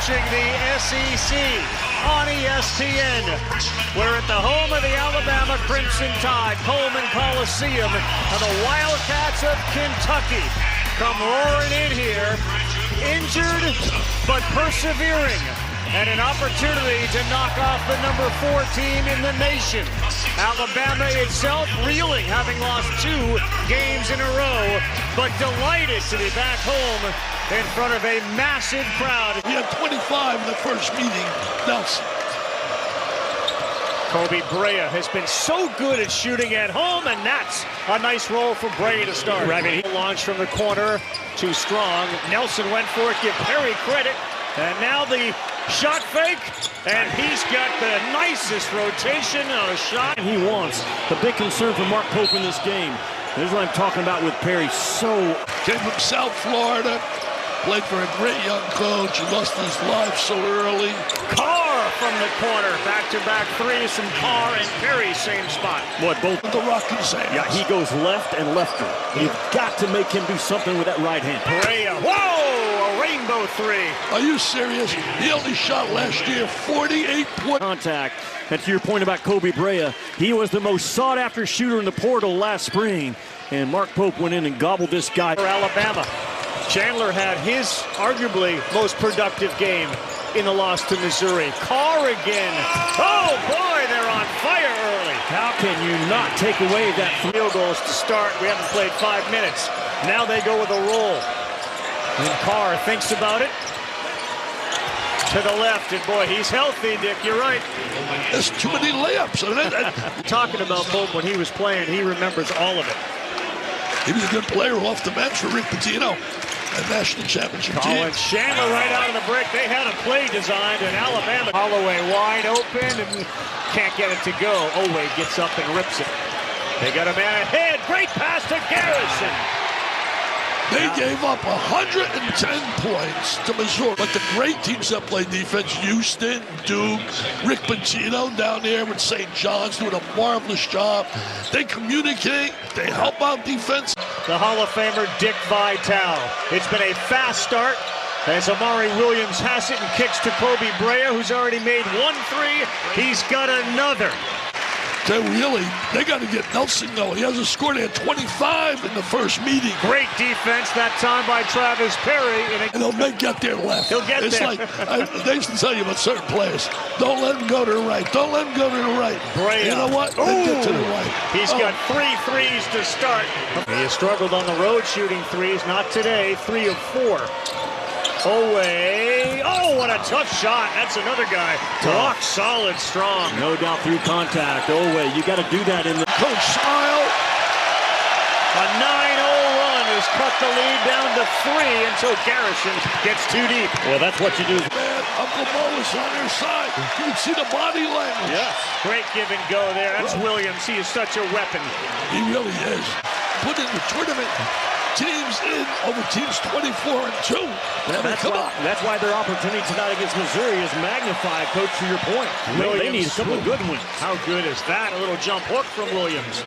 watching the SEC on ESPN. We're at the home of the Alabama Crimson Tide, Coleman Coliseum, and the Wildcats of Kentucky come roaring in here, injured but persevering, and an opportunity to knock off the number 4 team in the nation. Alabama itself reeling, having lost 2 games in a row, but delighted to be back home in front of a massive crowd. He had 25 in the first meeting, Nelson. Kobe Brea has been so good at shooting at home, and that's a nice roll for Brea to start. He launched from the corner, too strong. Nelson went for it, give Perry credit, and now the shot fake, and he's got the nicest rotation on a shot. He wants. The big concern for Mark Pope in this game. This is what I'm talking about with Perry. Came from South Florida, played for a great young coach. He lost his life so early. Carr from the corner, back-to-back threes from Carr and Perry, same spot. What, both? The Rocky Sands. Yeah, he goes left and lefter. You've got to make him do something with that right hand. Brea, whoa, a rainbow 3. Are you serious? He only shot last year 48 points. Contact. And to your point about Kobe Brea, he was the most sought-after shooter in the portal last spring. And Mark Pope went in and gobbled this guy. For Alabama, Chandler had his arguably most productive game in the loss to Missouri. Carr again. Oh boy, they're on fire early. How can you not take away that field goals to start? We haven't played 5 minutes. Now they go with a roll. And Carr thinks about it. To the left, and boy, he's healthy, Dick, you're right. There's too many layups. Talking about Pope when he was playing, he remembers all of it. He was a good player off the bench for Rick Pitino, a national championship team. Chandler right out of the break. They had a play designed in Alabama. Holloway wide open and can't get it to go. Oway gets up and rips it. They got a man ahead. Great pass to Garrison. They gave up 110 points to Missouri. But the great teams that play defense, Houston, Duke, Rick Pitino down there with St. John's doing a marvelous job. They communicate, they help out defense. The Hall of Famer Dick Vitale. It's been a fast start as Amari Williams has it and kicks to Kobe Brea, who's already made 1 3. He's got another. They got to get Nelson going. He hasn't scored. He had 25 in the first meeting. Great defense that time by Travis Perry. And he'll get there left. He'll get it's there. They used to tell you about certain players. Don't let him go to the right. Don't let him go to the right. Brea. You know what? Get to the right. He's got 3 threes to start. He has struggled on the road shooting threes. Not today. 3 of 4. Oway. Oh, what a tough shot. That's another guy. Rock solid, strong. No doubt through contact. Oway, you got to do that in the... Coach Smile. A 9-0 run has cut the lead down to 3 until Garrison gets too deep. Well, that's what you do. Man, Uncle Mo is on their side. You can see the body language. Yes. Great give and go there. That's Williams. He is such a weapon. He really is. Put in the tournament. Teams in over teams 24 and 2. That's why their opportunity tonight against Missouri is magnified, Coach, to your point. They need a couple of good wins. How good is that? A little jump hook from Williams.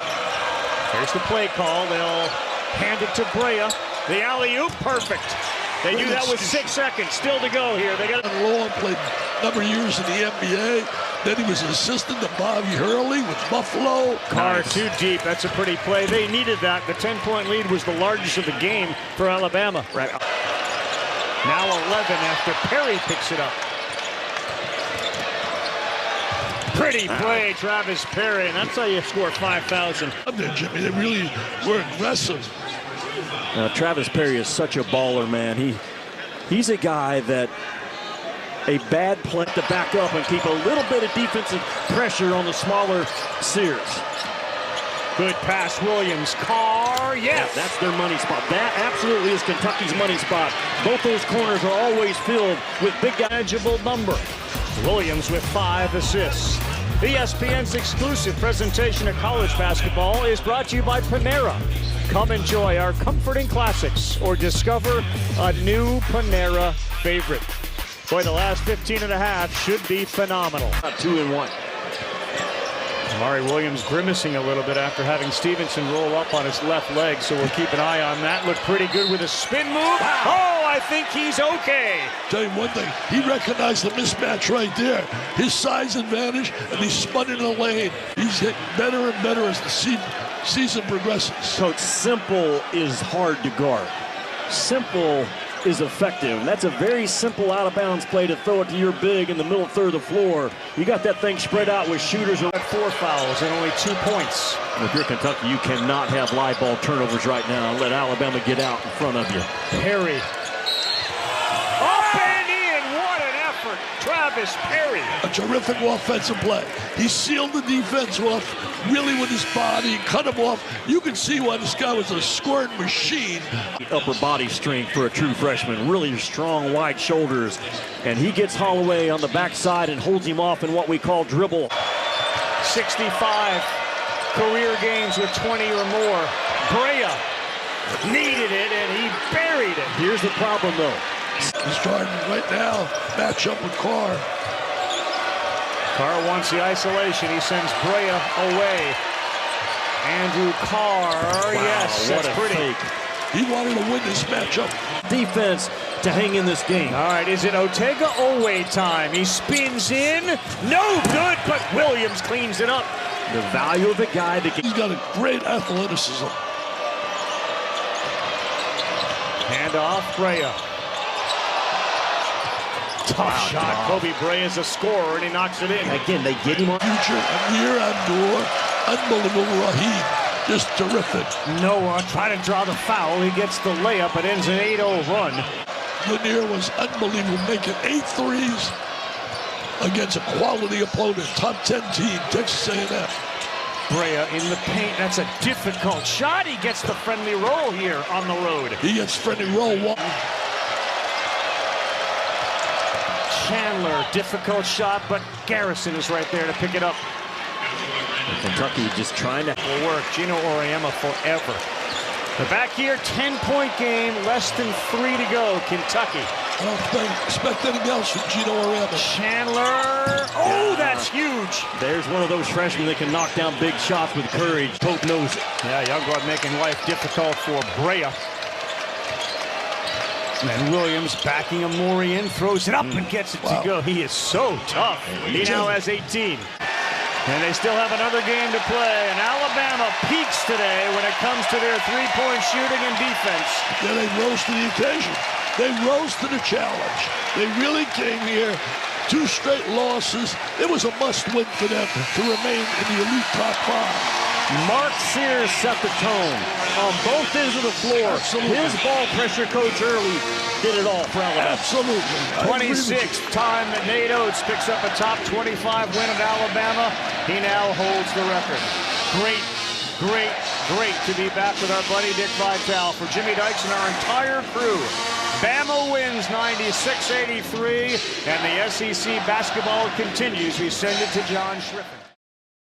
Here's the play call. They'll hand it to Brea. The alley-oop, perfect. They do that with 6 seconds still to go here. They got Long played a number of years in the NBA. Then he was an assistant to Bobby Hurley with Buffalo. Carr too deep. That's a pretty play. They needed that. The 10-point lead was the largest of the game for Alabama. Right. Now 11 after Perry picks it up. Pretty play, Travis Perry, and that's how you score 5,000. Jimmy, they really were aggressive. Travis Perry is such a baller, man. He's a guy that a bad play to back up and keep a little bit of defensive pressure on the smaller Sears. Good pass, Williams. Carr, yes. Yeah, that's their money spot. That absolutely is Kentucky's money spot. Both those corners are always filled with big manageable number. Williams with 5 assists. ESPN's exclusive presentation of college basketball is brought to you by Panera. Come enjoy our comforting classics or discover a new Panera favorite. Boy, the last 15 and a half should be phenomenal. 2-1. Amari Williams grimacing a little bit after having Stevenson roll up on his left leg, so we'll keep an eye on that. Looked pretty good with a spin move. Wow. Oh, I think he's okay. Tell you one thing, he recognized the mismatch right there. His size advantage, and he spun in the lane. He's getting better and better as the season progresses. Coach, simple is hard to guard. Simple is effective. That's a very simple out-of-bounds play to throw it to your big in the middle third of the floor. You got that thing spread out with shooters. At 4 fouls and only 2 points. If you're Kentucky, you cannot have live ball turnovers right now. Let Alabama get out in front of you. Perry. Up and in. What an effort. Travis Perry. A terrific offensive play. He sealed the defense off really with his body, cut him off. You can see why this guy was a scoring machine. Upper body strength for a true freshman. Really strong, wide shoulders. And he gets Holloway on the backside and holds him off in what we call dribble. 65 career games with 20 or more. Brea needed it, and he buried it. Here's the problem, though. He's trying right now match up with Carr. Carr wants the isolation. He sends Brea away. Andrew Carr, yes, what that's a pretty. fake. He wanted to win this matchup. Defense to hang in this game. All right, is it Ortega-Oweh time? He spins in. No good, but Williams cleans it up. The value of a guy that can... He's got a great athleticism. Hand off, Brea. Tough shot. Kobe Brea is a scorer, and he knocks it in. Again, they get him on. Future Amir Abdur, unbelievable. Raheem, just terrific. Noah trying to draw the foul. He gets the layup. It ends an 8-0 run. Lanier was unbelievable, making 8 threes against a quality opponent. Top 10 team, Texas A&M. Brea in the paint. That's a difficult shot. He gets the friendly roll here on the road. He gets friendly roll. Chandler, difficult shot, but Garrison is right there to pick it up. Kentucky just trying to... Will work. Gino Auriemma forever. They're back here, 10-point game, less than 3 to go. Kentucky. I don't expect anything else from Gino Auriemma. Chandler. Oh, that's huge. There's one of those freshmen that can knock down big shots with courage. Pope knows it. Yeah, Youngblood making life difficult for Brea. And Williams backing Amori in, throws it up and gets it to go. He is so tough. He now has 18. And they still have another game to play. And Alabama peaks today when it comes to their three-point shooting and defense. Yeah, they rose to the occasion. They rose to the challenge. They really came here. 2 straight losses. It was a must-win for them to remain in the elite top 5. Mark Sears set the tone on both ends of the floor. Absolutely. His ball pressure coach early did it all for Alabama. Absolutely. 26th time that Nate Oates picks up a top 25 win at Alabama. He now holds the record. Great to be back with our buddy Dick Vitale. For Jimmy Dykes and our entire crew, Bama wins 96-83, and the SEC basketball continues. We send it to John Schriffen.